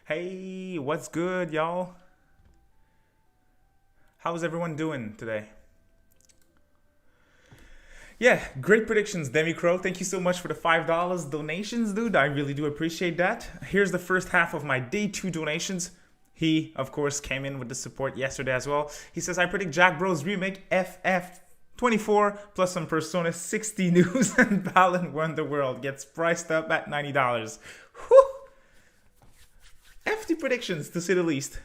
Hey, what's good, y'all? How's everyone doing today? Yeah, great predictions, Demi Crow. Thank you so much for the $5 donations, dude. I really do appreciate that. Here's the first half of my day two donations. He, of course, came in with the support yesterday as well. He says, I predict Jack Bros remake FF24 plus some Persona 60 news and Balan Wonderworld gets priced up at $90. Whew! Hefty predictions, to say the least.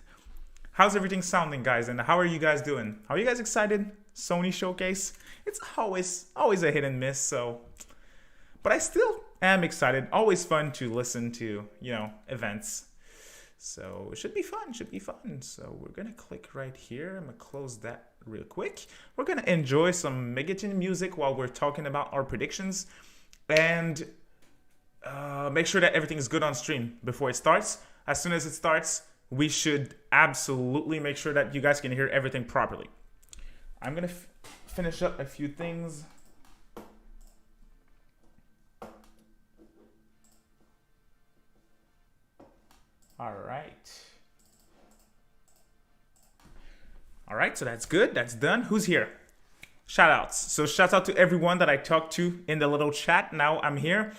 How's everything sounding, guys? And how are you guys doing? Are you guys excited? Sony showcase? It's always a hit and miss, so. But I still am excited. Always fun to listen to, events. So it should be fun, So we're gonna click right here. I'm gonna close that real quick. We're gonna enjoy some Megaton music while we're talking about our predictions. And make sure that everything is good on stream before it starts. As soon as it starts, we should absolutely make sure that you guys can hear everything properly. I'm going to finish up a few things. All right, so that's good. That's done. Who's here? Shout outs. So shout out to everyone that I talked to in the little chat. Now I'm here.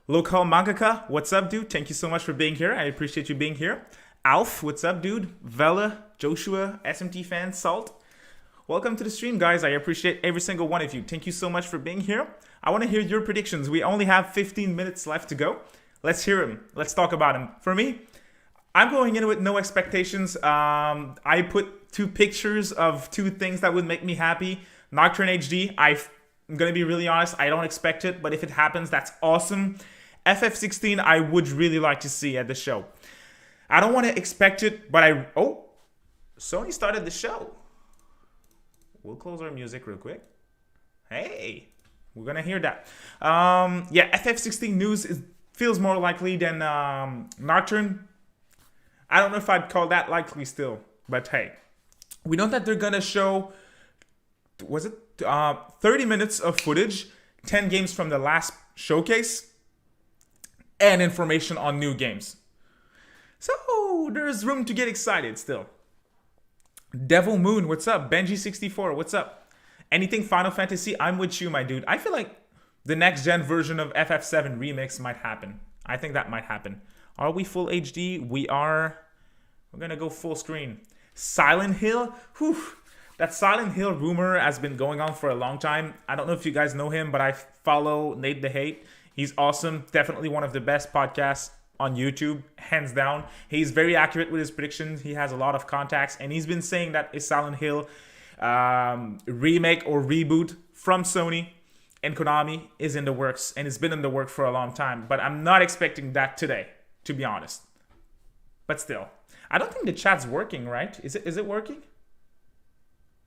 Local Mangaka, what's up, dude? Thank you so much for being here. I appreciate you being here. Alf, what's up, dude? Vela, Joshua, SMT fan, Salt. Welcome to the stream, guys. I appreciate every single one of you. Thank you so much for being here. I want to hear your predictions. We only have 15 minutes left to go. Let's hear them. Let's talk about them. For me, I'm going in with no expectations. I put two pictures of two things that would make me happy. Nocturne HD, I'm going to be really honest. I don't expect it, but if it happens, that's awesome. FF16, I would really like to see at the show. I don't want to expect it, but Sony started the show. We'll close our music real quick. Hey, we're going to hear that. FF16 news feels more likely than Nocturne. I don't know if I'd call that likely still, but hey. We know that they're going to show, 30 minutes of footage, 10 games from the last showcase, and information on new games. So there's room to get excited still. Devil Moon, what's up? Benji64, what's up? Anything Final Fantasy, I'm with you, my dude. I feel like the next gen version of FF7 Remake might happen. I think that might happen. Are we full HD? We are. We're going to go full screen. Silent Hill? Whew. That Silent Hill rumor has been going on for a long time. I don't know if you guys know him, but I follow Nate the Hate. He's awesome. Definitely one of the best podcasts on YouTube, hands down. He's very accurate with his predictions. He has a lot of contacts, and he's been saying that a Silent Hill remake or reboot from Sony and Konami is in the works, and it's been in the works for a long time. But I'm not expecting that today, to be honest. But still, I don't think the chat's working, right? Is it working?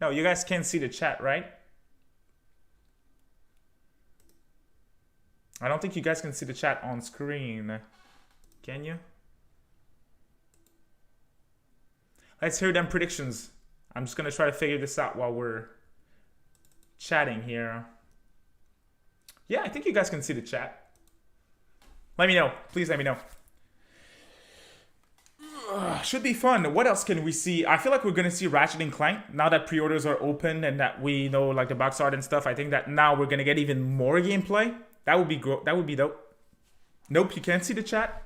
No, you guys can't see the chat, right? I don't think you guys can see the chat on screen. Can you? Let's hear them predictions. I'm just going to try to figure this out while we're chatting here. Yeah, I think you guys can see the chat. Let me know. Please let me know. Should be fun. What else can we see? I feel like we're going to see Ratchet & Clank now that pre-orders are open and that we know like the box art and stuff. I think that now we're going to get even more gameplay. That would be dope. Nope, you can't see the chat.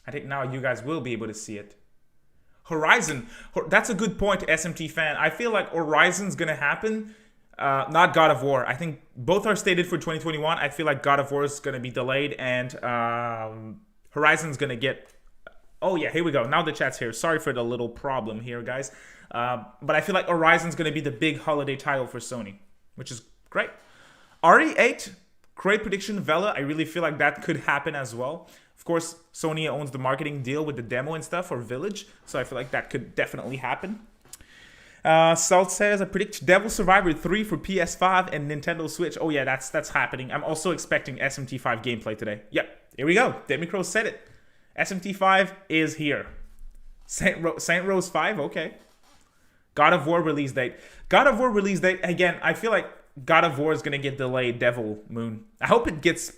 I think now you guys will be able to see it. Horizon. That's a good point, SMT fan. I feel like Horizon's going to happen. Not God of War. I think both are stated for 2021. I feel like God of War is going to be delayed and Horizon's going to get... Oh yeah, here we go. Now the chat's here. Sorry for the little problem here, guys. But I feel like Horizon's going to be the big holiday title for Sony, which is great. RE8, great prediction. Vela, I really feel like that could happen as well. Of course, Sony owns the marketing deal with the demo and stuff for Village, so I feel like that could definitely happen. Salt says, I predict Devil Survivor 3 for PS5 and Nintendo Switch. Oh yeah, that's happening. I'm also expecting SMT5 gameplay today. Yep, here we go. Demicro said it. SMT5 is here. Saint Rose 5, okay. God of War release date. God of War release date, again, I feel like God of War is going to get delayed, Devil Moon. I hope it gets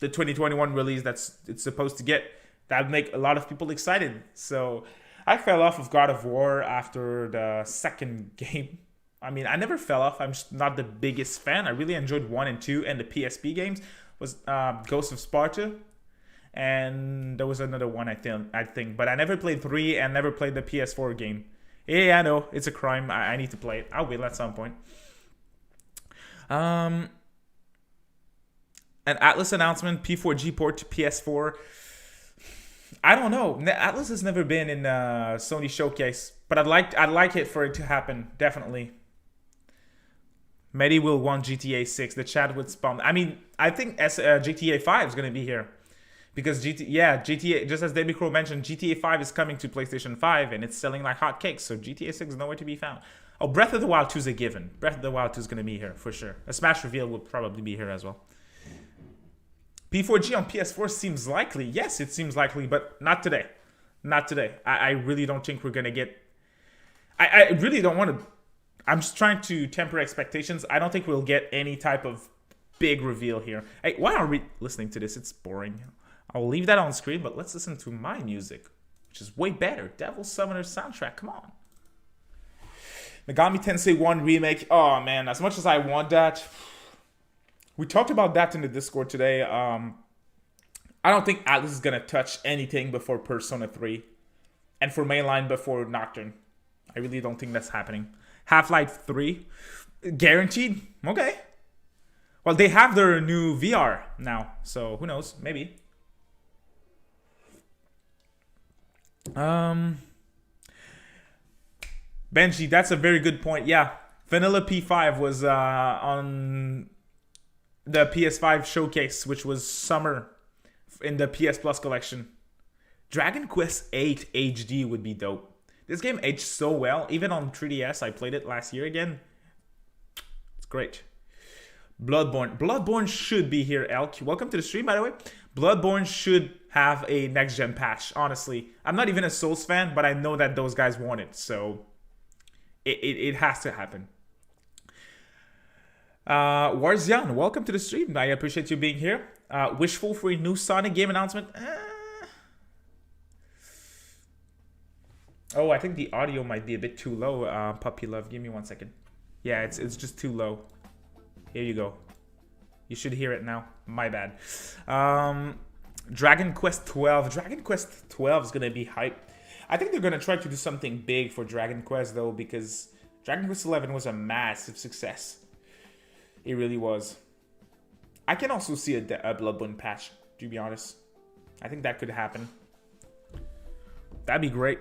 the 2021 release it's supposed to get. That'd make a lot of people excited. So I fell off of God of War after the second game. I mean, I never fell off. I'm just not the biggest fan. I really enjoyed 1 and 2, and the PSP games was Ghost of Sparta, and there was another one I think, but I never played 3 and never played the PS4 game. Yeah, I know it's a crime. I need to play it. I will at some point. An Atlus announcement, P4G port to PS4. I don't know. Atlus has never been in a Sony showcase, but I'd like it for it to happen, definitely. Medi will want GTA 6. The chat would spawn. I mean, I think GTA 5 is going to be here. Because GTA, just as David Crow mentioned, GTA 5 is coming to PlayStation 5 and it's selling like hotcakes. So GTA 6 is nowhere to be found. Oh, Breath of the Wild 2 is a given. Breath of the Wild 2 is going to be here for sure. A Smash reveal will probably be here as well. P4G on PS4 seems likely. Yes, it seems likely, but not today. Not today. I really don't think we're going to get... I really don't want to... I'm just trying to temper expectations. I don't think we'll get any type of big reveal here. Hey, why are we listening to this? It's boring. I'll leave that on screen, but let's listen to my music, which is way better. Devil Summoner soundtrack, come on. Megami Tensei 1 Remake. Oh, man, as much as I want that... We talked about that in the Discord today. I don't think Atlus is going to touch anything before Persona 3. And for mainline before Nocturne. I really don't think that's happening. Half-Life 3. Guaranteed? Okay. Well, they have their new VR now. So, who knows? Maybe. Benji, that's a very good point. Yeah. Vanilla P5 was on... the PS5 showcase, which was summer in the PS Plus collection. Dragon Quest VIII HD would be dope. This game aged so well. Even on 3DS, I played it last year again. It's great. Bloodborne. Bloodborne should be here, Elk. Welcome to the stream, by the way. Bloodborne should have a next-gen patch, honestly. I'm not even a Souls fan, but I know that those guys want it, so it has to happen. Warzian, welcome to the stream. I appreciate you being here. Wishful for a new Sonic game announcement. Oh, I think the audio might be a bit too low. Puppy Love, give me 1 second. Yeah, it's just too low. Here you go. You should hear it now. My bad. Dragon Quest 12. Dragon Quest 12 is gonna be hype. I think they're gonna try to do something big for Dragon Quest though, because Dragon Quest 11 was a massive success. It really was. I can also see a Bloodborne patch, to be honest. I think that could happen. That'd be great.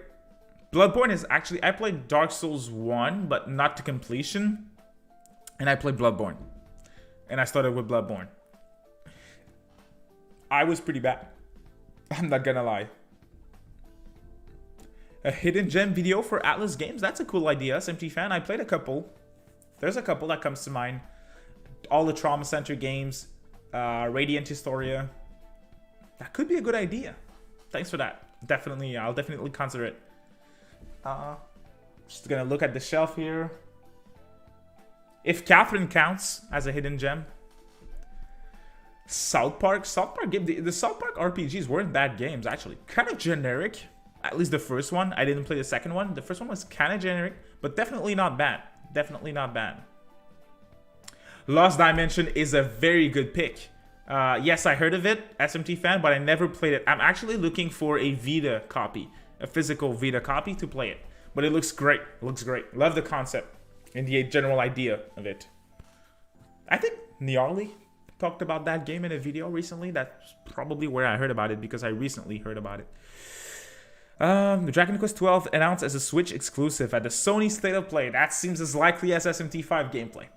Bloodborne is actually... I played Dark Souls 1, but not to completion. And I played Bloodborne. And I started with Bloodborne. I was pretty bad. I'm not gonna lie. A hidden gem video for Atlus Games? That's a cool idea, SMT fan. I played a couple. There's a couple that comes to mind. All the Trauma Center games, Radiant Historia. That could be a good idea. Thanks for that. Definitely, I'll definitely consider it. Just gonna look at the shelf here. If Catherine counts as a hidden gem. South Park game. The South Park RPGs weren't bad games, actually. Kind of generic. At least the first one. I didn't play the second one. The first one was kind of generic, but definitely not bad. Definitely not bad. Lost Dimension is a very good pick. Yes, I heard of it, SMT fan, but I never played it. I'm actually looking for a Vita copy, a physical Vita copy to play it. But it looks great. It looks great. Love the concept and the general idea of it. I think Niarly talked about that game in a video recently. That's probably where I heard about it because I recently heard about it. The Dragon Quest 12 announced as a Switch exclusive at the Sony State of Play. That seems as likely as SMT5 gameplay.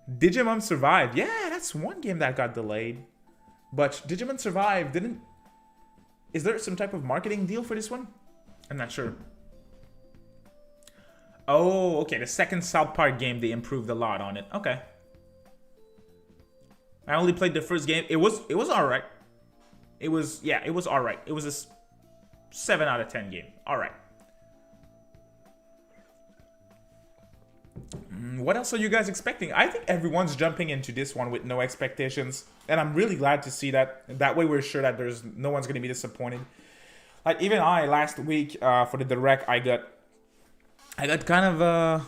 Digimon Survive. Yeah, that's one game that got delayed. But Digimon Survive didn't... Is there some type of marketing deal for this one? I'm not sure. Oh, okay. The second South Park game, they improved a lot on it. Okay. I only played the first game. It was alright. It was alright. It was a 7 out of 10 game. Alright. What else are you guys expecting? I think everyone's jumping into this one with no expectations, and I'm really glad to see that. That way we're sure that there's no one's going to be disappointed. Like even last week for the Direct, I got kind of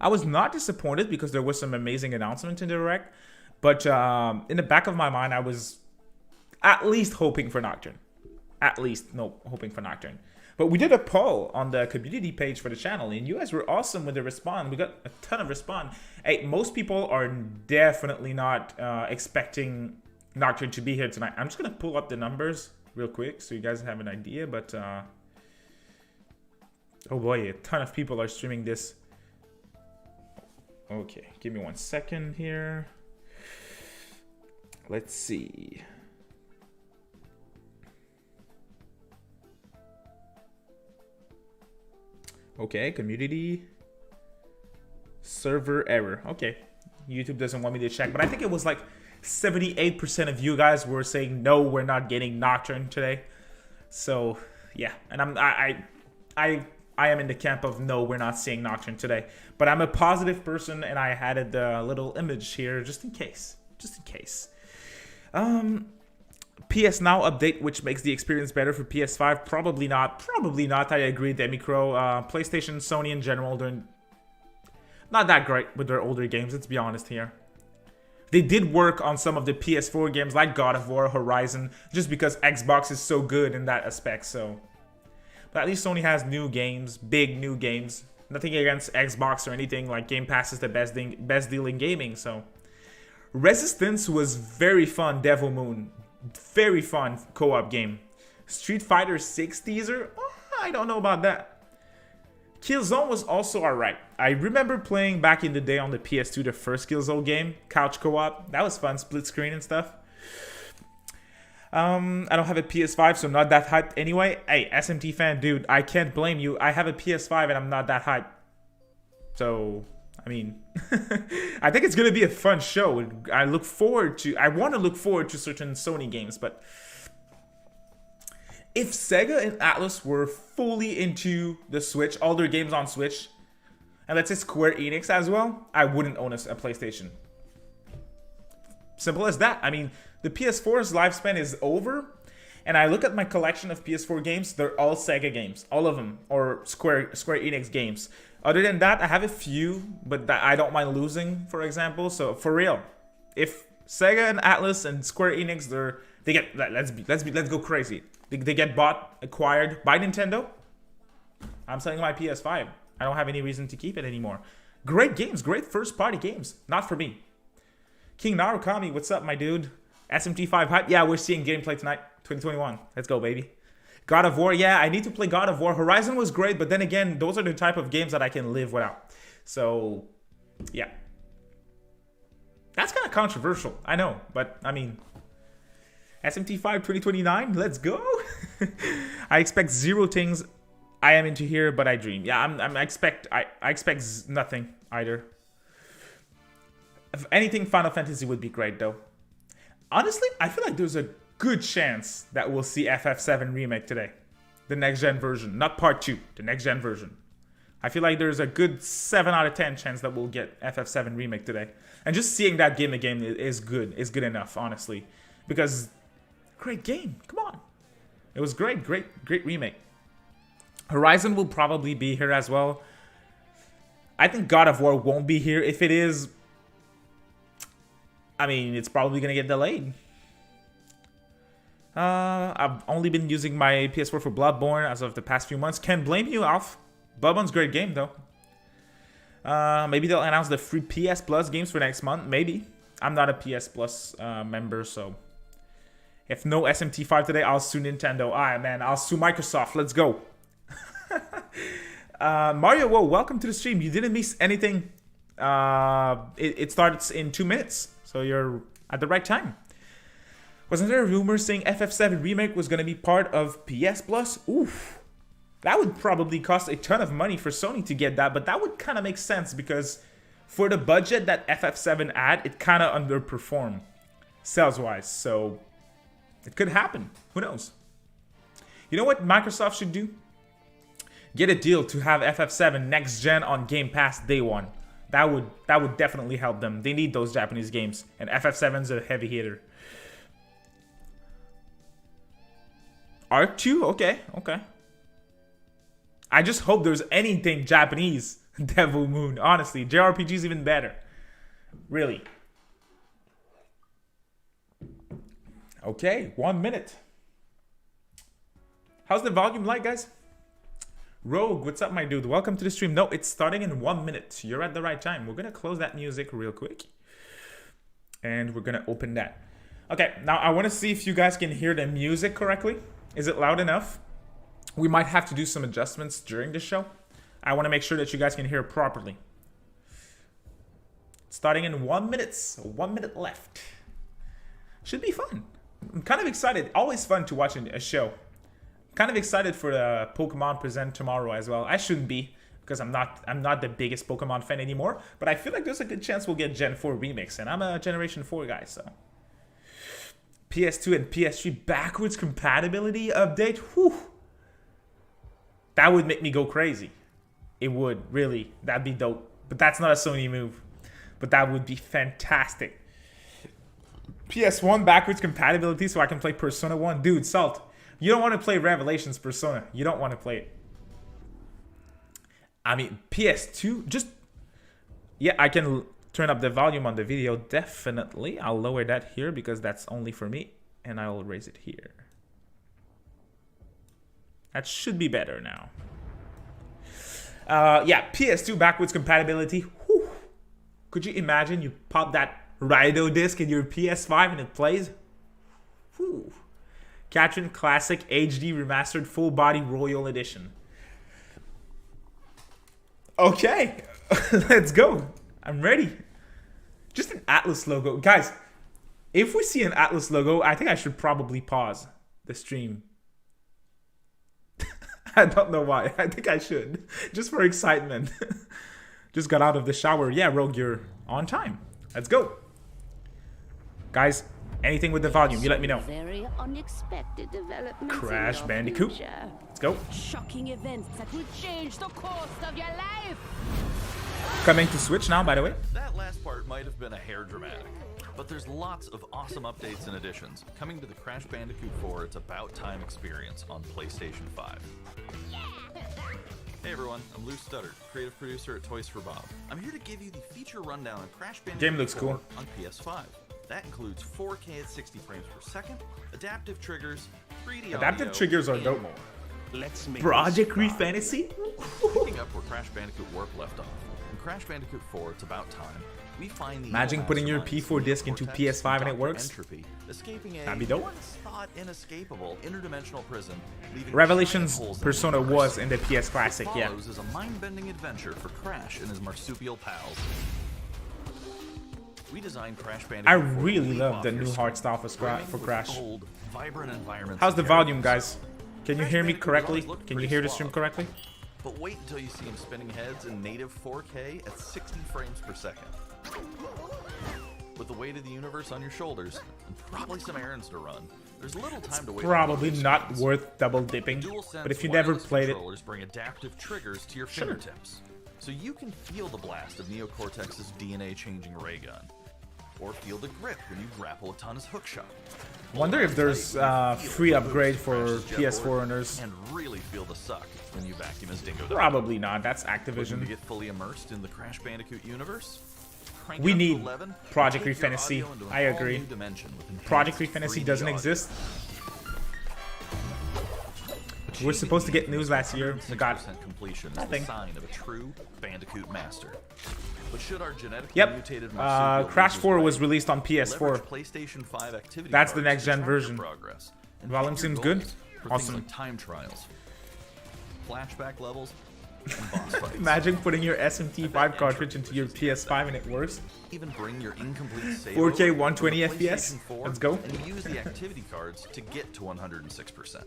I was not disappointed because there was some amazing announcements in the Direct, but in the back of my mind I was at least hoping for Nocturne. Hoping for Nocturne. But we did a poll on the community page for the channel, and you guys were awesome with the response. We got a ton of response. Hey, most people are definitely not expecting Nocturne to be here tonight. I'm just gonna pull up the numbers real quick so you guys have an idea. But oh boy, a ton of people are streaming this. Okay, give me 1 second here. Let's see. Okay, community server error. Okay, YouTube doesn't want me to check, but I think it was like 78% of you guys were saying no, we're not getting Nocturne today. So yeah, and I am in the camp of no, we're not seeing Nocturne today. But I'm a positive person, and I added a little image here just in case. PS Now update, which makes the experience better for PS5. Probably not. I agree, Demicro. PlayStation, Sony in general, they're not that great with their older games, let's be honest here. They did work on some of the PS4 games like God of War, Horizon, just because Xbox is so good in that aspect, so. But at least Sony has new games, big new games. Nothing against Xbox or anything, like Game Pass is the best deal in gaming, so. Resistance was very fun, Devil Moon. Very fun co-op game. Street Fighter 6 teaser? Oh, I don't know about that. Killzone was also alright. I remember playing back in the day on the PS2 the first Killzone game, couch co-op. That was fun, split screen and stuff. I don't have a PS5, so I'm not that hyped anyway. Hey, SMT fan, dude, I can't blame you. I have a PS5 and I'm not that hyped. So, I mean, I think it's going to be a fun show. I want to look forward to certain Sony games, but if Sega and Atlus were fully into the Switch, all their games on Switch, and let's say Square Enix as well, I wouldn't own a PlayStation. Simple as that. I mean, the PS4's lifespan is over, and I look at my collection of PS4 games, they're all Sega games. All of them, or Square Enix games. Other than that, I have a few, but that I don't mind losing, for example. So for real, if Sega and Atlus and Square Enix, let's go crazy. They get acquired by Nintendo. I'm selling my PS5. I don't have any reason to keep it anymore. Great games, great first-party games. Not for me. King Narukami, what's up, my dude? SMT5 hype. Yeah, we're seeing gameplay tonight. 2021. Let's go, baby. God of War, yeah, I need to play God of War. Horizon was great, but then again, those are the type of games that I can live without. So, yeah. That's kind of controversial, I know, but I mean, SMT5 2029, let's go. I expect zero things I am into here, but I dream. Yeah, I expect nothing either. If anything, Final Fantasy would be great, though. Honestly, I feel like there's a good chance that we'll see FF7 Remake today. The next-gen version. Not part 2. The next-gen version. I feel like there's a good 7 out of 10 chance that we'll get FF7 Remake today. And just seeing that game again is good. Is good enough, honestly. Because, great game. Come on. It was great. Great remake. Horizon will probably be here as well. I think God of War won't be here. If it is, I mean, it's probably going to get delayed. I've only been using my PS4 for Bloodborne as of the past few months. Can't blame you, Alf. Bloodborne's a great game, though. Maybe they'll announce the free PS Plus games for next month. Maybe. I'm not a PS Plus member, so... If no SMT5 today, I'll sue Nintendo. Alright, man. I'll sue Microsoft. Let's go. Mario, whoa, welcome to the stream. You didn't miss anything. It starts in 2 minutes, so you're at the right time. Wasn't there a rumor saying FF7 Remake was going to be part of PS Plus? Oof. That would probably cost a ton of money for Sony to get that, but that would kind of make sense because for the budget that FF7 had, it kind of underperformed sales-wise, so it could happen. Who knows? You know what Microsoft should do? Get a deal to have FF7 next gen on Game Pass day one. That would definitely help them. They need those Japanese games, and FF7's a heavy hitter. Arc 2? Okay, okay. I just hope there's anything Japanese. Devil Moon, honestly. JRPG's even better. Really. Okay, 1 minute. How's the volume like, guys? Rogue, what's up, my dude? Welcome to the stream. No, it's starting in 1 minute. You're at the right time. We're gonna close that music real quick. And we're gonna open that. Okay, now I wanna see if you guys can hear the music correctly. Is it loud enough? We might have to do some adjustments during the show. I wanna make sure that you guys can hear properly. Starting in 1 minute. 1 minute left. Should be fun. I'm kind of excited. Always fun to watch a show. Kind of excited for the Pokemon Present tomorrow as well. I shouldn't be, because I'm not the biggest Pokemon fan anymore, but I feel like there's a good chance we'll get Gen 4 remix, and I'm a Generation 4 guy, so. PS2 and PS3 backwards compatibility update? Whew. That would make me go crazy. It would, really. That'd be dope. But that's not a Sony move. But that would be fantastic. PS1 backwards compatibility so I can play Persona 1. Dude, Salt. You don't want to play Revelations Persona. You don't want to play it. I mean, PS2, just... Yeah, I can turn up the volume on the video, definitely. I'll lower that here because that's only for me. And I'll raise it here. That should be better now. Yeah, PS2 backwards compatibility. Whew. Could you imagine you pop that Raido disc in your PS5 and it plays? Whew. Catherine Classic HD Remastered Full Body Royal Edition. Okay, let's go. I'm ready. Just an Atlus logo. Guys, if we see an Atlus logo, I think I should probably pause the stream. I don't know why. I think I should. Just for excitement. Just got out of the shower. Yeah, Rogue, you're on time. Let's go. Guys, anything with the volume, you let me know. Very unexpected developments. Crash Bandicoot. Let's go. Shocking events that will change the course of your life. Coming to Switch now, by the way. That last part might have been a hair dramatic, but there's lots of awesome updates and additions coming to the Crash Bandicoot 4 It's About Time experience on PlayStation 5. Hey everyone, I'm Lou Studdard, creative producer at Toys for Bob. I'm here to give you the feature rundown on Crash Bandicoot Game looks 4 cool. on PS5. That includes 4K at 60 frames per second, adaptive triggers, 3D Adaptive audio, triggers are and dope. more. Let's make Project this fun. Refantasy? Picking up where Crash Bandicoot Warp left off. In Crash Bandicoot 4 It's About Time, we find the Imagine putting your masterminds P4 of disc into Cortex PS5 and it Dr. works. Entropy, escaping a That'd be dope. once thought inescapable interdimensional prison, leaving Revelations giant holes in the Persona universe. was in the PS Classic, What yeah. follows is a mind-bending adventure for Crash and his marsupial pals. We designed Crash Bandicoot I 4 to really leap love off the your new screen, art style for brimming with Crash. bold, vibrant environments How's and the volume, characters. guys? Can you Crash hear me Bandicoot correctly? always looked Can you pretty hear the suave. stream correctly? But wait until you see him spinning heads in native 4K at 60 frames per second. With the weight of the universe on your shoulders, and probably some errands to run, there's little time to wait. Probably not worth double dipping, but if you never played it, controllers bring adaptive triggers to your Sure. fingertips, so you can feel the blast of Neocortex's DNA-changing ray gun, or feel the grip when you grapple a Tana's hookshot. wonder if there's free upgrade for PS4 owners. And really feel the suck when you vacuum his dingo dog. Probably not. That's Looking to Activision. get fully immersed in the Crash Bandicoot universe? Crank We it up to need 11, Project take your Refantasy. audio into an I all-new agree. dimension with enhanced Project Refantasy 3D doesn't audio. exist. We're supposed to get news last year. We got 106% completion is nothing. the sign of a true Bandicoot master. But should our genetically Yep. mutated marsupial Crash lose 4 his was way, released on leverage PS4. PlayStation 5 activity That's the cards next to gen track your version. progress and Volume pick your seems good. goals for Awesome. things like time trials, flashback levels, and boss fights. Imagine putting your SMT5 cartridge into your PS5 and it works. Even bring your incomplete save 4K over to 120 the FPS. PlayStation 4 Let's go. And use the activity cards to get to 106%.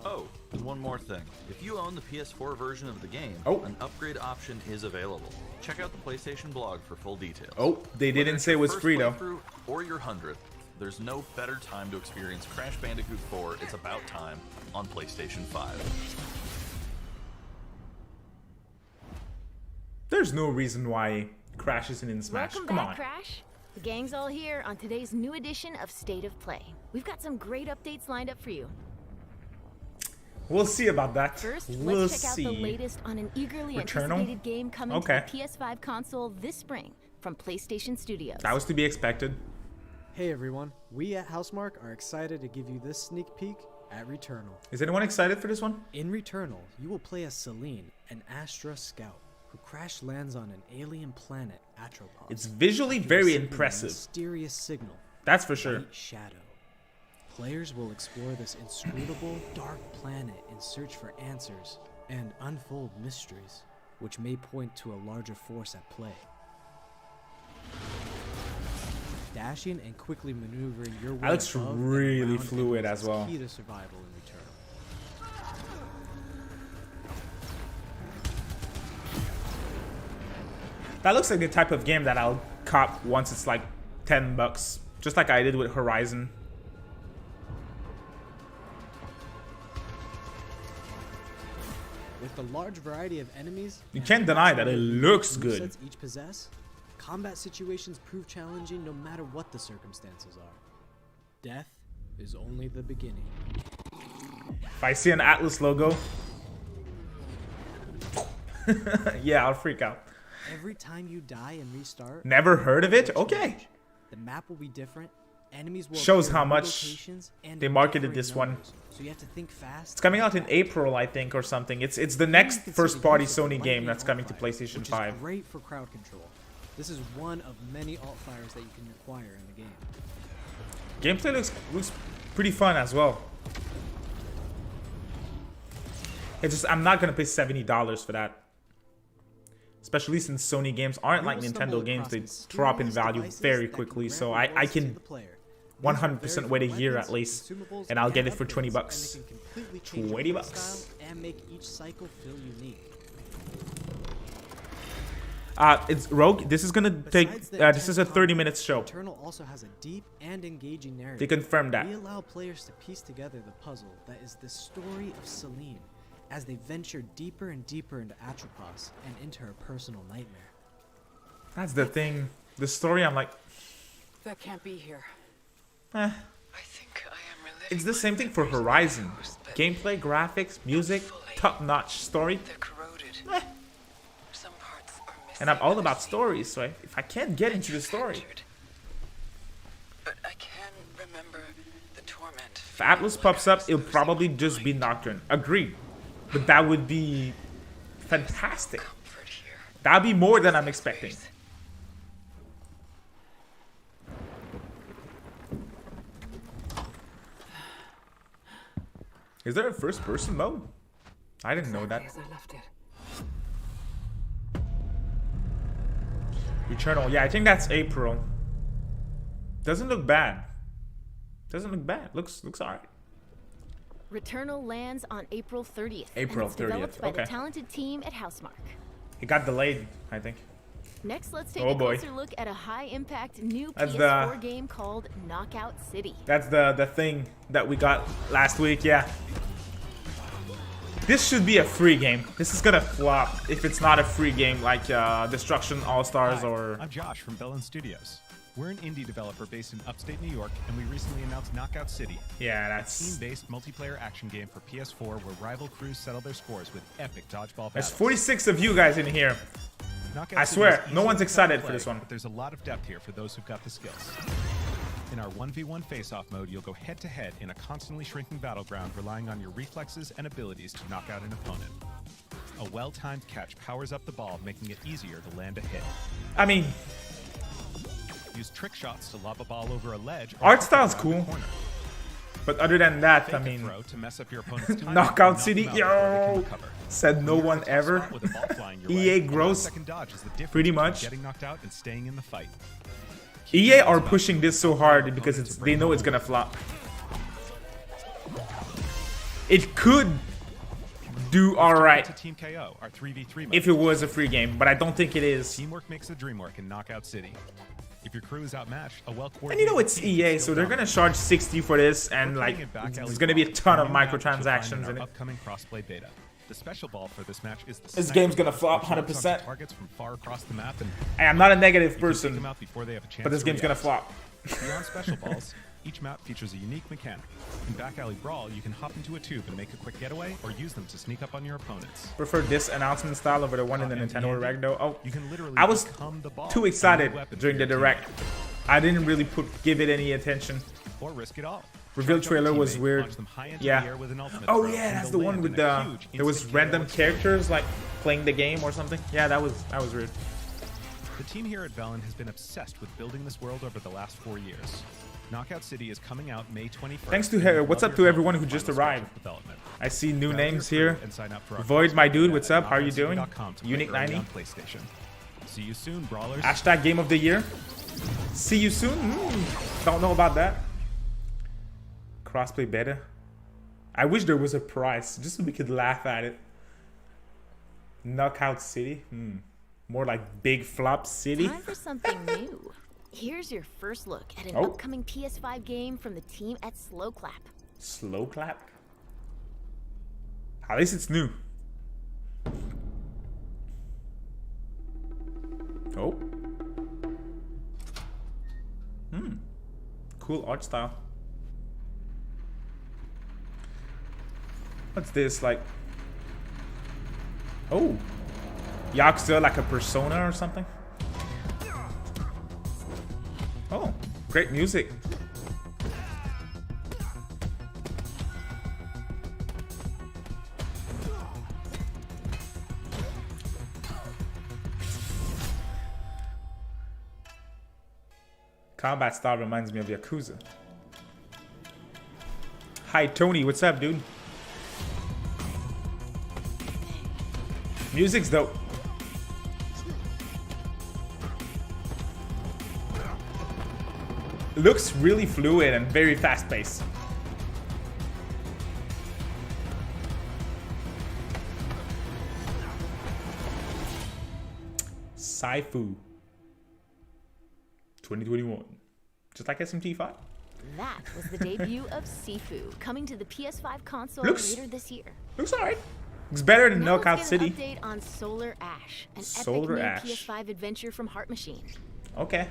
Oh, and one more thing. If you own the PS4 version of the game, an upgrade option is available. Check out the PlayStation blog for full details. Oh, they Whether didn't it's say it your was first free though. playthrough or your 100th, there's no better time to experience Crash Bandicoot 4 It's About Time on PlayStation 5. There's no reason why Crash isn't in Smash. Welcome Come back, on. Crash. The gang's all here on today's new edition of State of Play. We've got some great updates lined up for you. We'll see about that. First, we'll let's check see. out the latest on an eagerly Returnal? anticipated game coming to the PS5 console this spring from PlayStation Studios. That was to be expected. Hey everyone, we at Housemarque are excited to give you this sneak peek at Returnal. Is anyone excited for this one? In Returnal, you will play as Celine, an Astra scout, who crash lands on an alien planet, Atropos. It's visually very impressive. Mysterious signal. That's for sure. White shadow. Players will explore this inscrutable, dark planet in search for answers and unfold mysteries, which may point to a larger force at play. Dashing and quickly maneuvering your way That looks above and really around fluid enemies as well. is key to survival in Returnal. That looks like the type of game that I'll cop once it's like $10, just like I did with Horizon. With the large variety of enemies, You and can't deny that it looks movesets good. Each possess, combat situations prove challenging no matter what the circumstances are. Death is only the beginning. If I see an Atlus logo, yeah, I'll freak out. Every time you die and restart, Never heard of it? will Okay. change. The map will be different. Enemies will Shows appear how in new much locations and they in marketed differing this one. numbers, so you have to think fast. It's coming out in April, I think, or something. It's the next first-party Sony game that's coming to PlayStation which 5. is great for crowd control. This is one of many alt fires that you can acquire in the game. Gameplay looks pretty fun as well. It's just I'm not gonna pay $70 for that. Especially since Sony games aren't like Nintendo games, they drop in value very quickly. So I can 100% wait a year at least, and I'll get it for $20. 20 bucks. And make each cycle feel unique. It's Rogue. This is gonna take. This is a 30-minute show. Returnal also has a deep and engaging narrative. They confirmed that. We allow players to piece together the puzzle that is the story of Celine, as they venture deeper and deeper into Atropos and into her personal nightmare. That's the thing. The story, I'm like, That can't be here. eh. I think I am reliving It's the same thing for Horizon. Gameplay, graphics, music, top-notch story. They're corroded. Eh. Some parts are missing. And I'm all about stories, so if I can't get into the story. But I can remember the torment. If Atlus pops up, it'll probably just be Nocturne. Agreed. But that would be fantastic. Comfort here. That'd be more than I'm expecting. Is there a first-person mode? I didn't know that. As I left it. Returnal. Yeah, I think that's April. Doesn't look bad. Doesn't look bad. Looks alright. Returnal lands on April 30th. April and it's developed 30th, by okay. the talented team at Housemarque. It got delayed, I think. Next, let's take Oh a boy. closer look at a high-impact new That's PS4 the- game called Knockout City. That's the thing that we got last week, yeah. This should be a free game. This is gonna flop if it's not a free game like Destruction All-Stars Hi, or... I'm Josh from Bellin Studios. We're an indie developer based in upstate New York, and we recently announced Knockout City, Yeah, a that's... team-based multiplayer action game for PS4 where rival crews settle their scores with epic dodgeball There's battles. 46 of you guys in here. Knockout I City swear, is no easy one's to excited for play, this one. But there's a lot of depth here for those who've got the skills. In our 1v1 face-off mode, you'll go head-to-head in a constantly shrinking battleground, relying on your reflexes and abilities to knock out an opponent. A well-timed catch powers up the ball, making it easier to land a hit. I mean, Use trick shots to lob a ball over a ledge. or art kick it style's around the cool. corner. But other than that, Fake I a mean, throw to mess up your opponent's timing Knockout and knock City, them out before they can yo, recover. said no When you're one in a tough ever. spot with a ball flying your EA way, a gross, last-second dodge is the difference pretty between much. getting knocked out and staying in the fight. EA are pushing this so hard because they know it's gonna flop. It could do alright To Team KO, our 3v3 mode. if it was a free game, but I don't think it is. Teamwork makes the dream work in Knockout City. If your crew is outmatched, a well-coordinated And you know it's team EA, can so still they're dominate. gonna charge 60 for this, and We're like putting it back alley there's gonna be a ball, ton of new map you'll find microtransactions our in it. Upcoming crossplay beta. The special ball for this match is the This game's gonna flop which knocks 100%. onto targets from far across the map, and Hey, I'm not a negative you can take person, them out before they have a chance but this to game's gonna react. flop. Beyond special balls, each map features a unique mechanic. In Back Alley Brawl, you can hop into a tube and make a quick getaway, or use them to sneak up on your opponents. Prefer this announcement style over the one in the And Nintendo Andy, Direct though. Oh, You can literally I was become the ball too and excited new weapon for during the your Direct. team. I didn't really give it any attention. Or risk it all. Reveal Charge up a trailer was teammate, weird. launch them high into Yeah. the air with an ultimate Oh throw, yeah, and that's they'll the one land with in a the huge there was instant random KO. characters like playing the game or something. Yeah, that was weird. The team here at Velen has been obsessed with building this world over the last 4 years. Knockout City is coming out May 21st. Thanks to and her. we'd What's love up to your help everyone in who the just final stage arrived? of development. I see new Found your names crew here. and sign up for our Void, my dude, beta what's at up? How are you doing? knockoutscity.com to play Unique early 90. on PlayStation. See you soon, brawlers. Hashtag Game of the Year. See you soon. Don't know about that. Crossplay beta. I wish there was a price just so we could laugh at it. Knockout City. More like Big Flop City. Time for something new. Here's your first look at an Oh. upcoming PS5 game from the team at Slow Clap. Slow clap. At least it's new. Oh. Cool art style. What's this like? Oh. Yakuza, like a persona or something? Oh, great music. Combat style reminds me of Yakuza. Hi Tony, what's up, dude? Music's dope. Looks really fluid and very fast-paced. Saifu 2021. Just like SMT5. That was the debut of Sifu, coming to the PS5 console Looks- later this year. Looks alright. Looks better than Now let's Knockout get City. an update on Solar Ash, an Solar epic new Ash. PS5 adventure from Heart Machine. Okay.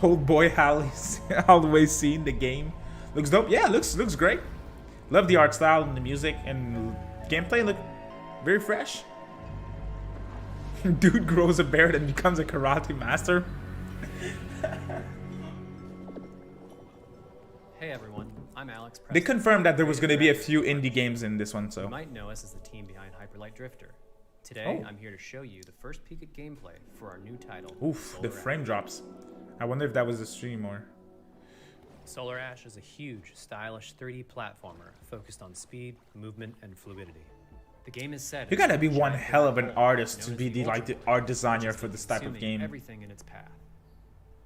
Old boy Hallie's always seen the game. Looks dope. Yeah, looks great. Love the art style and the music and gameplay. Look very fresh. Dude grows a beard and becomes a karate master. Hey everyone, I'm Alex. They Preston. confirmed that there was going to be a Creative few director. indie games in this one, You so. might know us as the team behind Hyperlight Drifter. Today, Oh. I'm here to show you the first peek at gameplay for our new title. Oof, the Solar frame Ash. drops. I wonder if that was a stream or. Solar Ash is a huge, stylish 3D platformer focused on speed, movement, and fluidity. The game is set. You gotta inside be a one giant hell of black an hole artist to known be as the like the Ultraviolet, art which designer is for this type of consuming game. Everything in its path.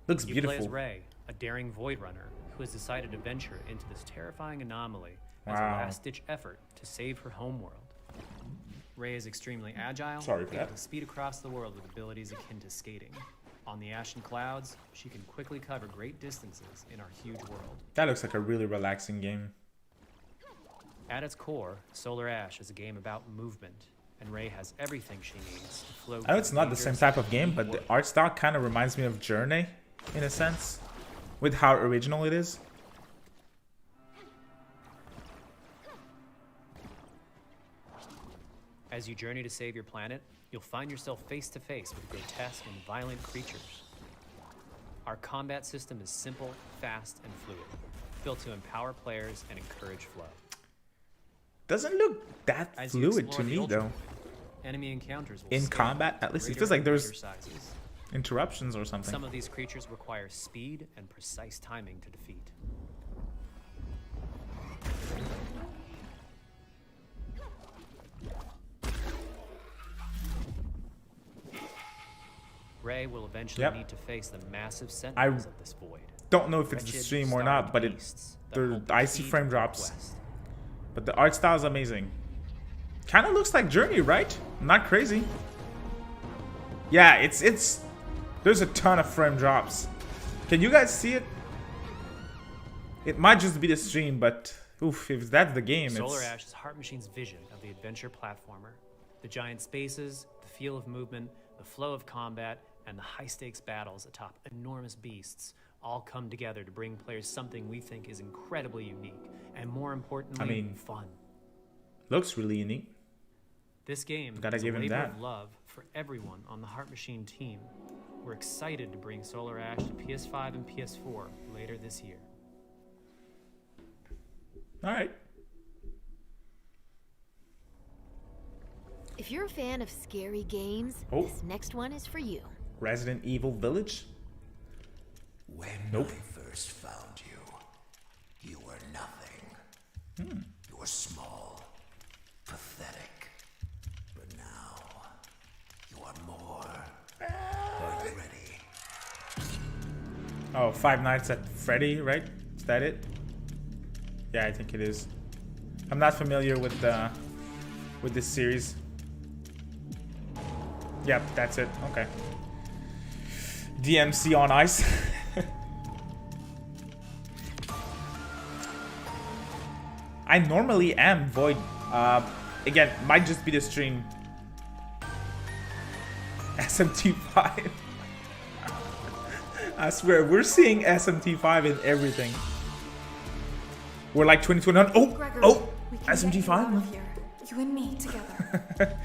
Looks You play beautiful. as Ray, a daring void runner who has decided to venture into this terrifying anomaly as a Wow. last-ditch effort to save her homeworld. Ray is extremely agile, Sorry for able that. to speed across the world with abilities akin to skating. On the ashen clouds, she can quickly cover great distances in our huge world. That looks like a really relaxing game. At its core, Solar Ash is a game about movement, and Ray has everything she needs to float. I know it's through not the same dangerous type of game, but the world. art style kind of reminds me of Journey, in a sense, with how original it is. As you journey to save your planet, you'll find yourself face to face with grotesque and violent creatures. Our combat system is simple, fast, and fluid, built to empower players and encourage flow. Doesn't look that As you fluid explore to the me Ultra though. Void, enemy encounters will In scale combat, at to least it greater feels like and there's greater sizes. interruptions or something. Some of these creatures require speed and precise timing to defeat. Ray will eventually Yep. need to face the massive sentinels of this void. Don't know if it's the Wretched, stream or not, starved but beasts that there hold the I see key frame to the drops. quest. But the art style is amazing. Kind of looks like Journey, right? Not crazy. Yeah, it's there's a ton of frame drops. Can you guys see it? It might just be the stream, but Oof, if that's the game, Solar it's... Ash is Heart Machine's vision of the adventure platformer. The giant spaces, the feel of movement, the flow of combat, and the high-stakes battles atop enormous beasts all come together to bring players something we think is incredibly unique, and more importantly, fun. Looks really unique. This game Gotta is give a him labor that. of love for everyone on the Heart Machine team. We're excited to bring Solar Ash to PS5 and PS4 later this year. All right. If you're a fan of scary games, Oh. this next one is for you. Resident Evil Village? When Nope. I first found you, you were nothing. You were small, pathetic. But now, you are more. Are you ready? Oh, Five Nights at Freddy, right? Is that it? Yeah, I think it is. I'm not familiar with this series. Yep, that's it. Okay. DMC on ice. I normally am Void. Again, might just be the stream. SMT5. I swear, we're seeing SMT5 in everything. We're like 2021. Oh, Gregory, oh, we can get you out SMT5. of here. You and me together.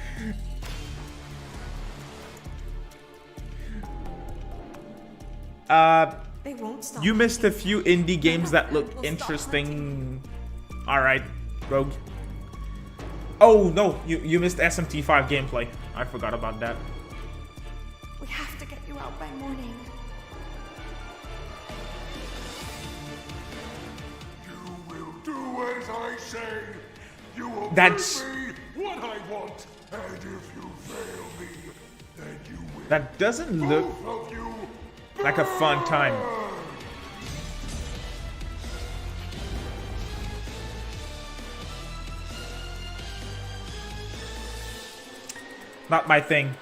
They won't stop. You missed a few indie games that look interesting. All right, Rogue. Oh no, you missed SMT5 gameplay. I forgot about that. We have to get you out by morning. You will do as I say. You will That's- give me what I want. And if you fail me, then you will. That doesn't look Both of you like a fun time. Not my thing.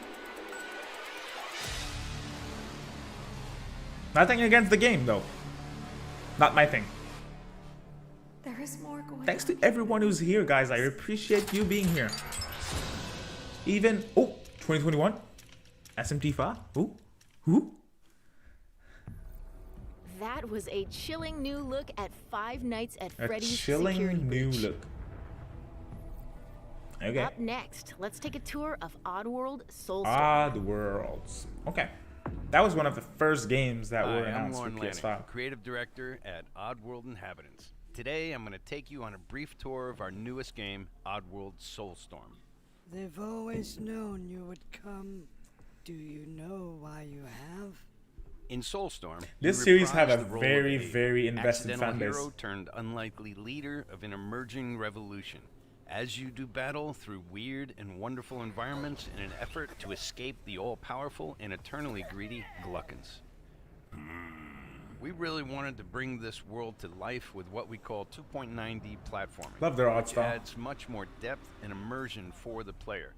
Nothing against the game though. Not my thing. There is more going Thanks on. to everyone who's here, guys. I appreciate you being here. Even 2021 SMT5. Who? That was a chilling new look at Five Nights at A Freddy's chilling Security new Breach. look. Okay. Up next, let's take a tour of Oddworld Soulstorm. Odd Worlds. Okay. That was one of the first games that were Hi, I'm announced for Lauren Lanning, PS5. Creative Director at Oddworld Inhabitants. Today, I'm going to take you on a brief tour of our newest game, Oddworld Soulstorm. They've always known you would come. Do you know why you have? In Soulstorm, This you series had a reprise the role very, of a very invested accidental fan base. hero turned unlikely leader of an emerging revolution. As you do battle through weird and wonderful environments in an effort to escape the all-powerful and eternally greedy Gluckons. We really wanted to bring this world to life with what we call 2.9D platforming. Love their art which style. adds much more depth and immersion for the player.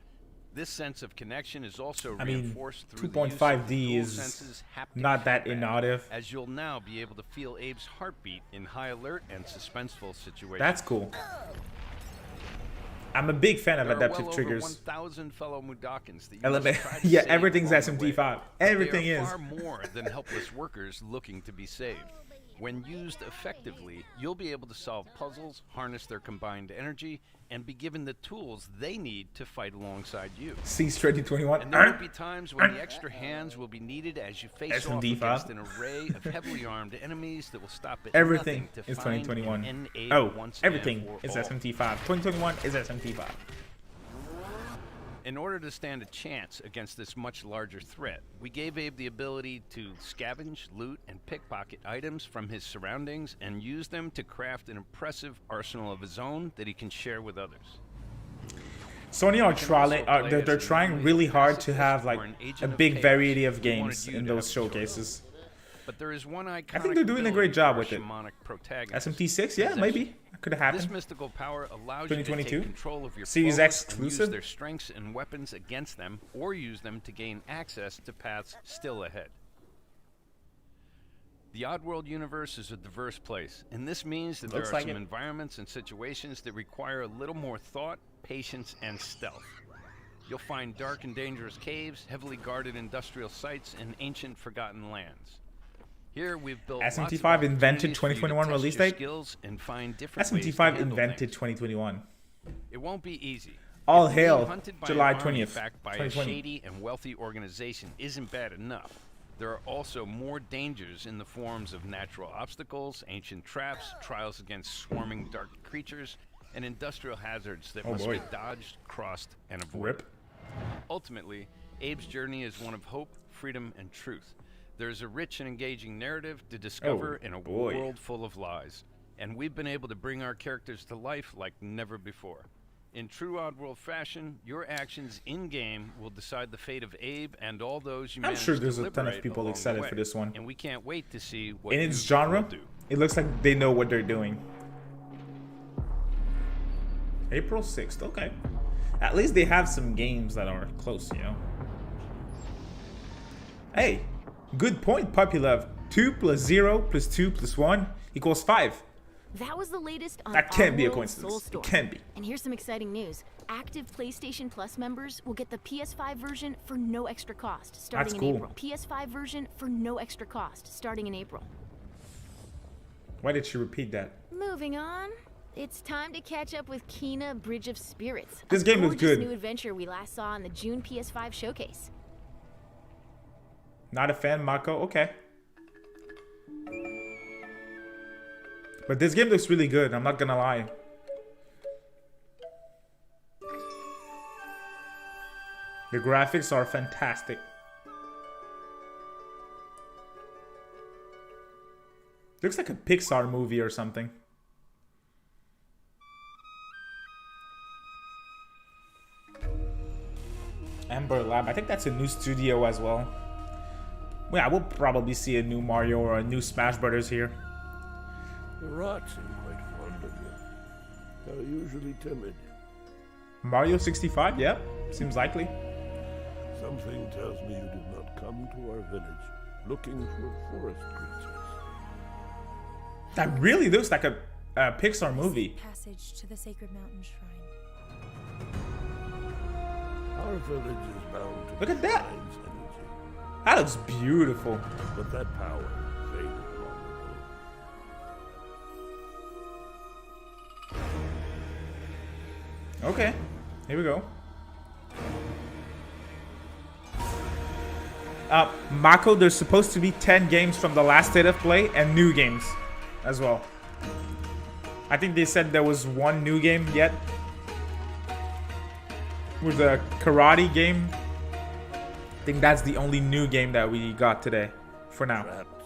This sense of connection is also I mean, reinforced through the use of the 2.5D is DualSense's haptic not that feedback, innovative. as you'll now be able to feel Abe's heartbeat in high alert and suspenseful situations. That's cool. I'm a big fan of There are adaptive well triggers. Over 1,000 fellow Mudokons that you Element- must try to yeah, save everything's along the way. SMT5. But Everything they are is. far more than helpless workers looking to be saved. When used effectively, you'll be able to solve puzzles, harness their combined energy, and be given the tools they need to fight alongside you. Cease 2021. And there will be times when the extra hands will be needed as you face off SMT5. against an array of heavily armed enemies that will stop at Everything nothing to is find 2021. and end Abe Oh, once everything and for is all. SMT5. 2021 is SMT5. In order to stand a chance against this much larger threat, we gave Abe the ability to scavenge, loot, and pickpocket items from his surroundings and use them to craft an impressive arsenal of his own that he can share with others. Sony are You can trying. also play They're as a trying newly really hard to pacifist have or like an a agent of big chaos. variety of We games wanted you in to those have a choice. showcases. But there is one iconic I think they're doing a great ability job for with our it. shamanic protagonist, SMT6, yeah, possession. maybe. Could have This happened. mystical power allows you to 2022? take control of your Series foes X and use exclusive? their strengths and weapons against them, or use them to gain access to paths still ahead. The Oddworld universe is a diverse place, and this means that there are some environments and situations that require a little more thought, patience, and stealth. You'll find dark and dangerous caves, heavily guarded industrial sites, and ancient forgotten lands. Here we've built SMT5 invented 2021 release date. And find different SMT5 invented 2021. It won't be easy. All hail July 20th, backed by a shady and wealthy organization isn't bad enough. There are also more dangers in the forms of natural obstacles, ancient traps, trials against swarming dark creatures, and industrial hazards that must be dodged, crossed, and avoided. Ultimately, Abe's journey is one of hope, freedom, and truth. There's a rich and engaging narrative to discover in a world full of lies, and we've been able to bring our characters to life like never before. In true Oddworld fashion, your actions in-game will decide the fate of Abe and all those you manage to liberate. I'm sure there's a ton of people excited for this one. And we can't wait to see what in its genre, it looks like they know what they're doing. April 6th, okay. At least they have some games that are close, you know. Hey, good point, Puppy Love. 2 plus 0 plus 2 plus 1 equals 5. That was the latest on that can't be a coincidence. It can't be. And here's some exciting news. Active PlayStation Plus members will get the PS5 version for no extra cost starting in April. PS5 version for no extra cost starting in April. Why did she repeat that? Moving on. It's time to catch up with Kena Bridge of Spirits. This game looks good. New adventure we last saw in the June PS5 showcase. Not a fan, Mako. Okay. But this game looks really good, I'm not gonna lie. The graphics are fantastic. Looks like a Pixar movie or something. Ember Lab, I think that's a new studio as well. Yeah, we'll probably see a new Mario or a new Smash Brothers here. The rats seem quite fond of you. They're usually timid. Mario 65, yeah, seems likely. Something tells me you did not come to our village looking for forest creatures. That really looks like a Pixar movie. Passage to the sacred mountain shrine. Our village is bound to look at that. Energy. That looks beautiful. But that power faded long ago. Okay, here we go. Mako, there's supposed to be 10 games from the last state of play and new games as well. I think they said there was one new game yet. With the karate game. I think that's the only new game that we got today, for now.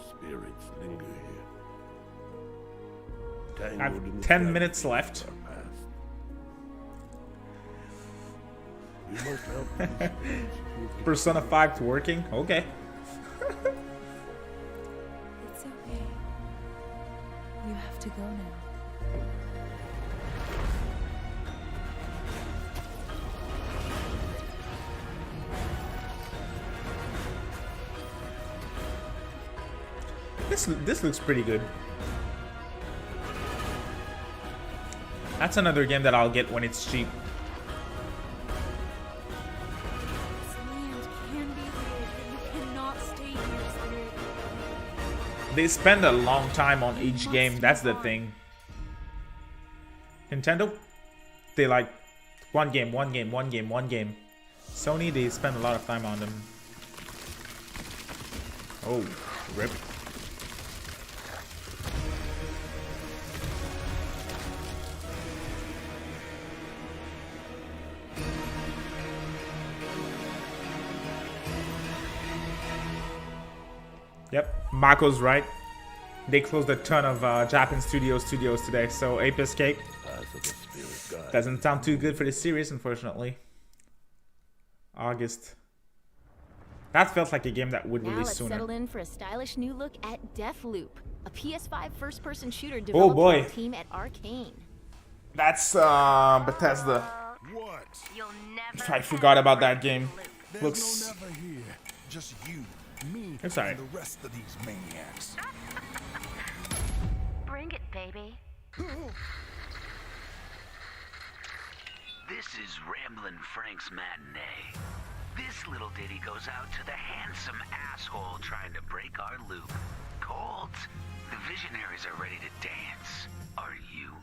Spirits linger here. I have 10 minutes left. Persona 5 working? Okay. It's okay. You have to go now. This looks pretty good. That's another game that I'll get when it's cheap. This land can be healed, but you cannot stay here, Spirit. They spend a long time on each game, that's the thing. Nintendo, they like one game. Sony, they spend a lot of time on them. Oh, rip. Yep, Mako's right. They closed a ton of Japan studios today, so Ape Escape doesn't sound too good for this series, unfortunately. August. That felt like a game that would release sooner. Now let's settle in for a stylish new look at Deathloop, a PS5 first-person shooter developed by a team at Arcane. That's Bethesda. What? I forgot about that game. There's Looks no never here. Just you me I'm sorry. and the rest of these maniacs. Bring it, baby. This is Ramblin' Frank's Matinee. This little ditty goes out to the handsome asshole trying to break our loop. Cold, the visionaries are ready to dance. Are you?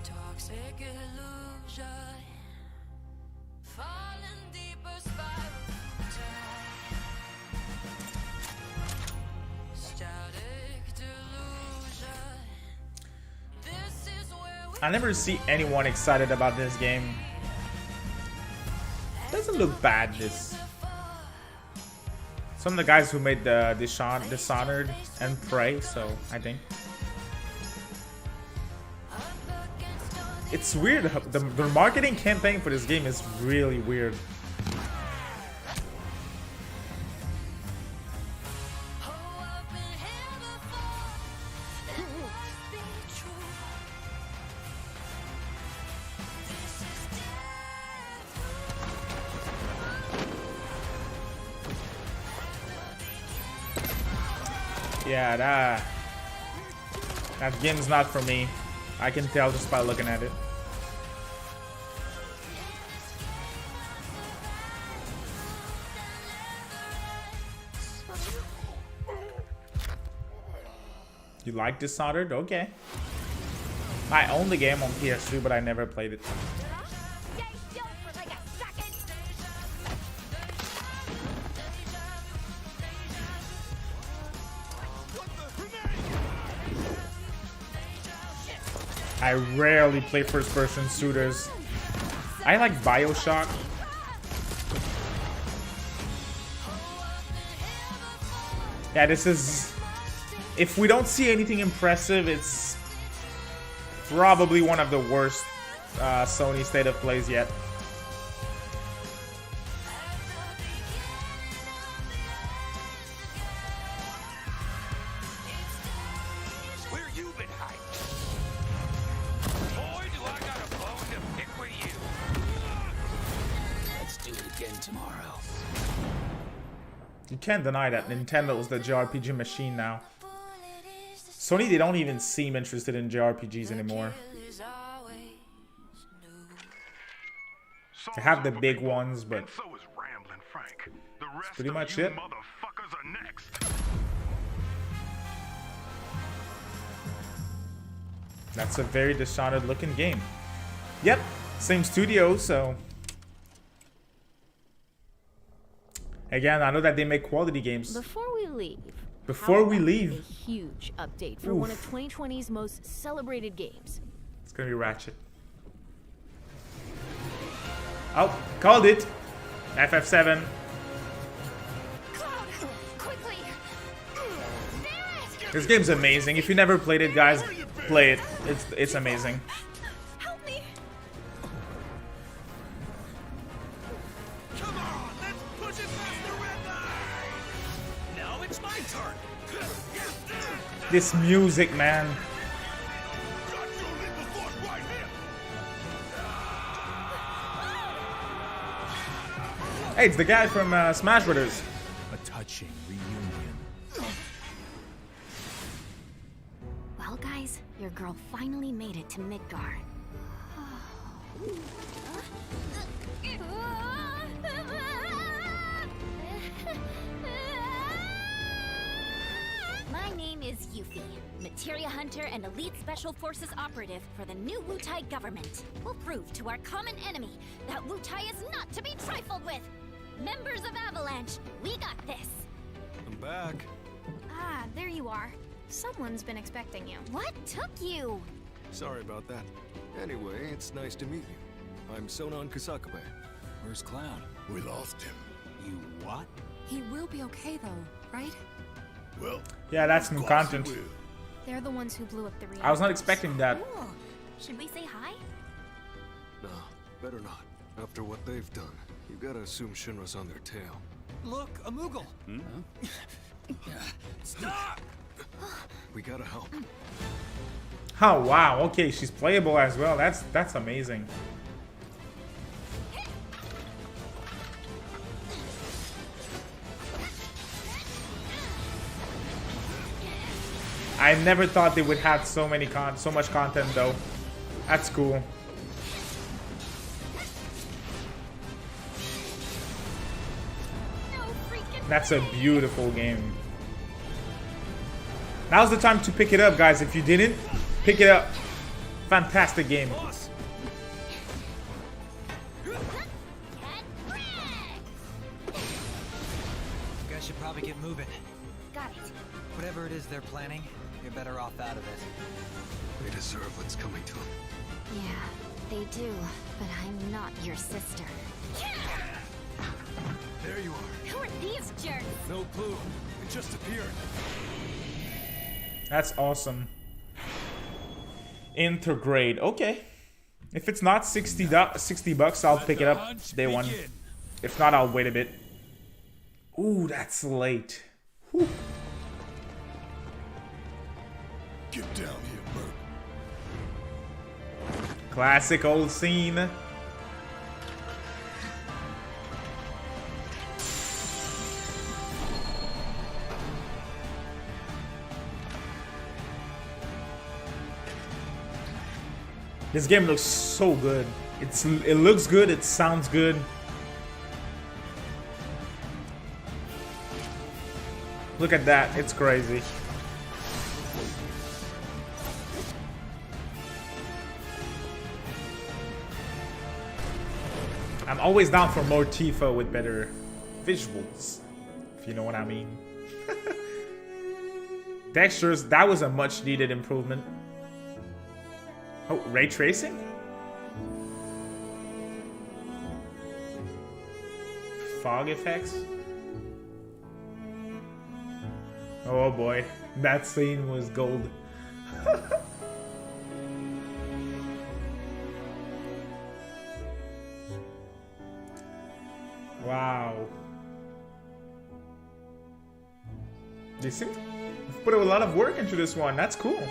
Toxic illusion, falling deeper spiral static delusion. This is where we I never see anyone excited about this game. Doesn't look bad. This. Some of the guys who made the Dishonored and Fray, so I think. It's weird. The marketing campaign for this game is really weird. Yeah, that game's not for me. I can tell just by looking at it. You like Dishonored? Okay. I own the game on PS3, but I never played it. I rarely play first-person shooters. I like BioShock. Yeah, this is... If we don't see anything impressive, it's probably one of the worst Sony State of Plays yet. You can't deny that Nintendo is the JRPG machine now. Sony, they don't even seem interested in JRPGs anymore. They have the big ones, but that's pretty much it. That's a very Dishonored looking game. Yep, same studio, so... Again, I know that they make quality games. Before we leave, a huge update for one of 2020's most celebrated games. It's gonna be Ratchet. Oh, called it. FF7. This game's amazing. If you never played it, guys, play it. It's amazing. Help me! Come on, let's push it past the red line. Now it's my turn. This music, man. Hey, it's the guy from Smash Brothers. A touching reunion. Well, guys, your girl finally made it to Midgar. My name is Yuffie, Materia Hunter and Elite Special Forces Operative for the new Wutai government. We'll prove to our common enemy that Wutai is not to be trifled with. Members of Avalanche, we got this. I'm back. Ah, there you are. Someone's been expecting you. What took you? Sorry about that. Anyway, it's nice to meet you. I'm Sonon Kusakabe. Where's Cloud? We lost him. You what? He will be okay though, right? Well, yeah, that's new content. They're the ones who blew up the reactor. I was not expecting that. Cool. Should we say hi? No, better not. After what they've done, you gotta assume Shinra's on their tail. Look, a Moogle. Stop! We gotta help. Oh wow, okay, she's playable as well. That's amazing. I never thought they would have so much content though. That's cool. That's a beautiful game. Now's the time to pick it up, guys. If you didn't, pick it up. Fantastic game. You guys should probably get moving. Got it. Whatever it is they're planning, you're better off out of it. They deserve what's coming to them. Yeah, they do. But I'm not your sister. There you are. Who are these jerks? No clue. It just appeared. That's awesome. Intergrade. Okay. If it's not 60 bucks, I'll pick it up day one. If not, I'll wait a bit. Ooh, that's late. Whew. Get down here, Merc. Classic old scene. This game looks so good. It looks good, it sounds good. Look at that, it's crazy. I'm always down for more Tifa with better visuals, if you know what I mean. Textures, that was a much needed improvement. Oh, ray tracing? Fog effects? Oh boy, that scene was gold. Wow. They seem to have put a lot of work into this one. That's cool.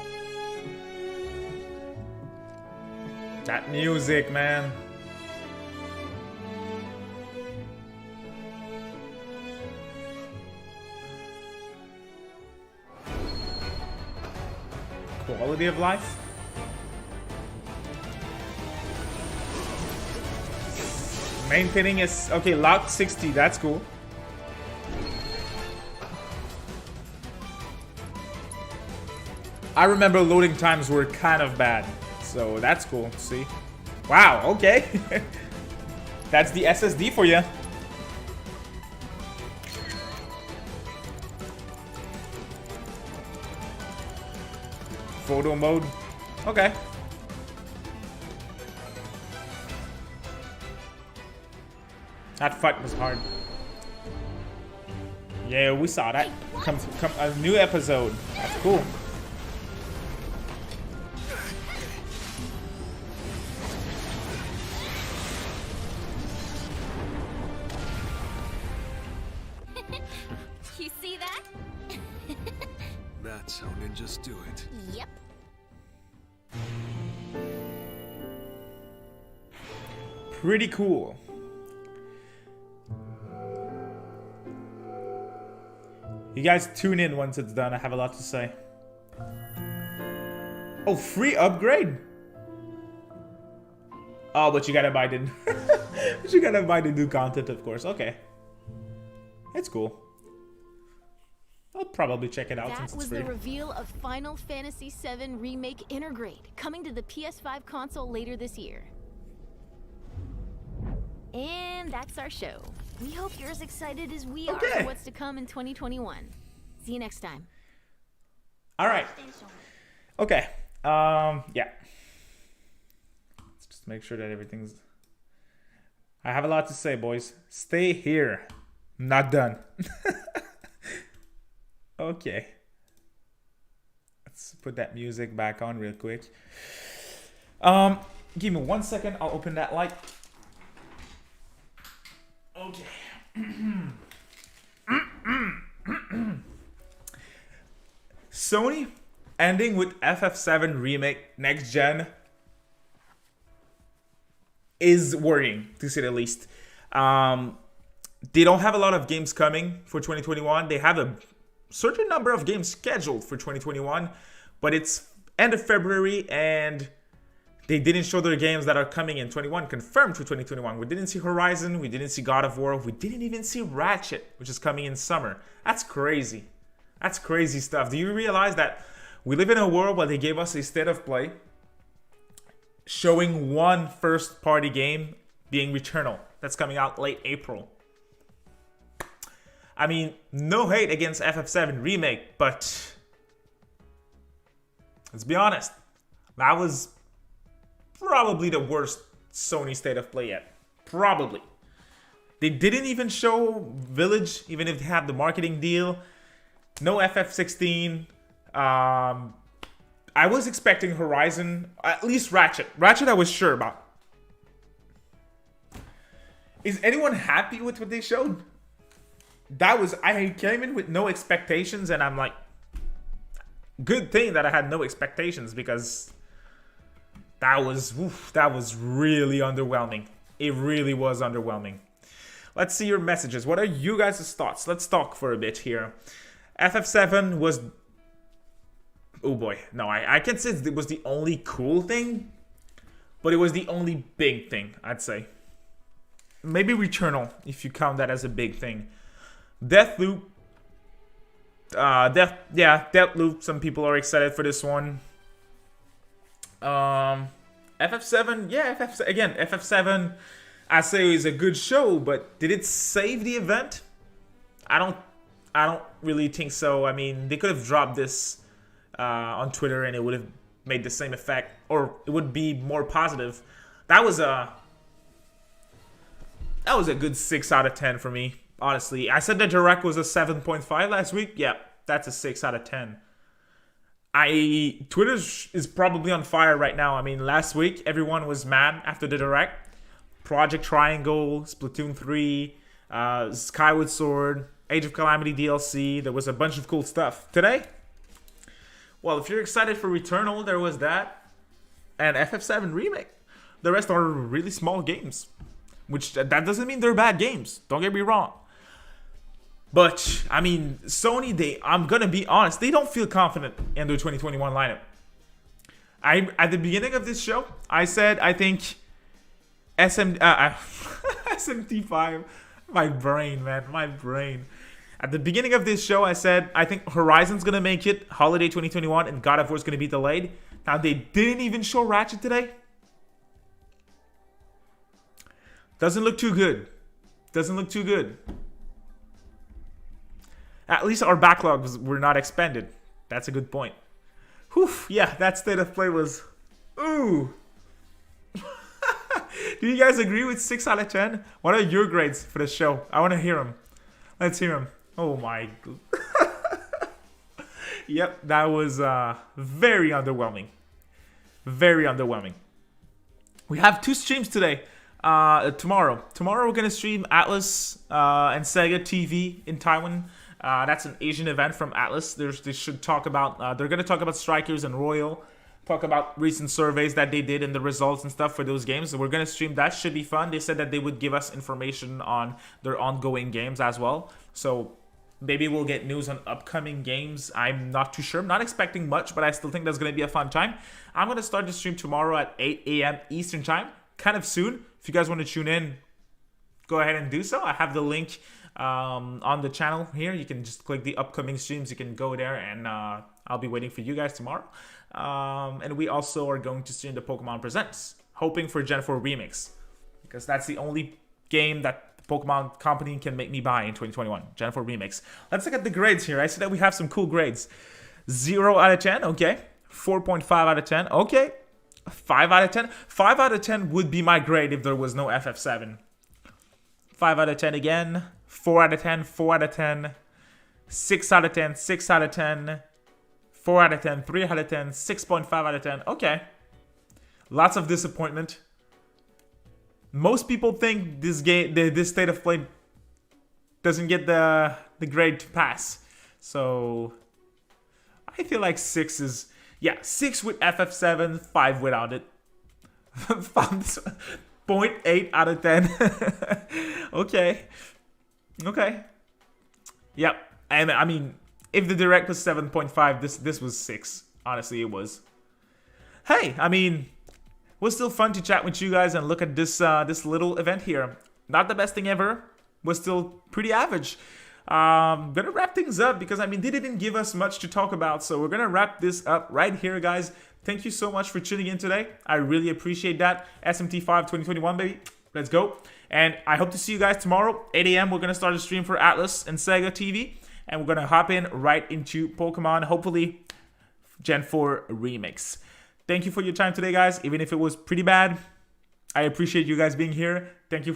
That music, man. Quality of life. Maintaining is okay. Locked 60. That's cool. I remember loading times were kind of bad. So that's cool to see. Wow, okay. That's the SSD for you. Photo mode. Okay. That fight was hard. Yeah, we saw that. Come a new episode. That's cool. You see that? That's how ninjas do it. Yep. Pretty cool. You guys tune in once it's done. I have a lot to say. Oh, free upgrade? Oh, but you gotta buy the but you gotta buy the new content, of course. Okay. It's cool. I'll probably check it out since That it's was free. the reveal of Final Fantasy VII Remake Intergrade, coming to the PS5 console later this year. And that's our show. We hope you're as excited as we are for what's to come in 2021. See you next time. All right. Okay. Yeah. Let's just make sure that everything's... I have a lot to say, boys. Stay here. I'm not done. Okay. Let's put that music back on real quick. Give me 1 second. I'll open that light. Okay. Sony ending with FF7 Remake next gen is worrying, to say the least. They don't have a lot of games coming for 2021. They have certain number of games scheduled for 2021, but it's end of February and they didn't show their games that are coming in 21 confirmed for 2021. We didn't see Horizon, we didn't see God of War, we didn't even see Ratchet, which is coming in summer. That's crazy. That's crazy stuff. Do you realize that we live in a world where they gave us a state of play showing one first-party game being Returnal that's coming out late April? I mean, no hate against FF7 Remake, but let's be honest, that was probably the worst Sony State of Play yet. Probably. They didn't even show Village, even if they had the marketing deal. No FF16. I was expecting Horizon, at least Ratchet. Ratchet I was sure about. Is anyone happy with what they showed? I came in with no expectations, and I'm like, good thing that I had no expectations, because that was really underwhelming. It really was underwhelming. Let's see your messages. What are you guys' thoughts? Let's talk for a bit here. FF7 was... Oh boy. No, I can't say it was the only cool thing, but it was the only big thing, I'd say. Maybe Returnal, if you count that as a big thing. Deathloop. Deathloop. Some people are excited for this one. FF7, yeah, FF7, I say is a good show, but did it save the event? I don't really think so. I mean, they could have dropped this on Twitter and it would have made the same effect, or it would be more positive. That was a good 6 out of 10 for me, honestly. I said the Direct was a 7.5 last week. Yeah, that's a 6 out of 10. Twitter is probably on fire right now. I mean, last week, everyone was mad after the Direct. Project Triangle, Splatoon 3, Skyward Sword, Age of Calamity DLC. There was a bunch of cool stuff. Today, well, if you're excited for Returnal, there was that. And FF7 Remake. The rest are really small games. Which, that doesn't mean they're bad games. Don't get me wrong. But, I mean, Sony, I'm going to be honest, they don't feel confident in their 2021 lineup. At the beginning of this show, I said, I think SMT5, my brain, man, my brain. At the beginning of this show, I said, I think Horizon's going to make it, Holiday 2021, and God of War is going to be delayed. Now, they didn't even show Ratchet today. Doesn't look too good. Doesn't look too good. At least our backlogs were not expanded. That's a good point. Whew, yeah, that state of play was... Ooh. Do you guys agree with 6 out of 10? What are your grades for the show? I want to hear them. Let's hear them. Oh my... Yep, that was very underwhelming. Very underwhelming. We have 2 streams today. Tomorrow we're going to stream Atlus and Sega TV in Taiwan. That's an Asian event from Atlus. They should talk about, they're going to talk about Strikers and Royal, talk about recent surveys that they did and the results and stuff for those games. So we're going to stream that. Should be fun. They said that they would give us information on their ongoing games as well. So maybe we'll get news on upcoming games. I'm not too sure. I'm not expecting much, but I still think that's going to be a fun time. I'm going to start the stream tomorrow at 8 a.m. Eastern time, kind of soon. If you guys want to tune in, go ahead and do so. I have the link on the channel here. You can just click the upcoming streams. You can go there, and I'll be waiting for you guys tomorrow. And we also are going to stream the Pokemon Presents, hoping for Gen 4 Remix, because that's the only game that the Pokemon company can make me buy in 2021. Gen 4 Remix. Let's look at the grades here. I see that we have some cool grades. 0 out of 10, okay. 4.5 out of 10, okay. 5 out of 10. 5 out of 10 would be my grade if there was no FF7. 5 out of 10 again. 4 out of 10. 4 out of 10. 6 out of 10. 6 out of 10. 4 out of 10. 3 out of 10. 6.5 out of 10. Okay. Lots of disappointment. Most people think this game, this state of play doesn't get the grade to pass. So I feel like 6 is... Yeah, 6 with FF7, 5 without it. 0.8 out of 10. Okay. Okay. Yep. And I mean, if the Direct was 7.5, this was 6. Honestly, it was. Hey, I mean, it was still fun to chat with you guys and look at this this little event here. Not the best thing ever. Was still pretty average. Gonna wrap things up because, I mean, they didn't give us much to talk about. So we're gonna wrap this up right here, guys. Thank you so much for tuning in today. I really appreciate that. SMT5 2021, baby. Let's go. And I hope to see you guys tomorrow, 8 a.m. We're gonna start a stream for Atlus and Sega TV. And we're gonna hop in right into Pokemon, hopefully Gen 4 remakes. Thank you for your time today, guys. Even if it was pretty bad, I appreciate you guys being here. Thank you.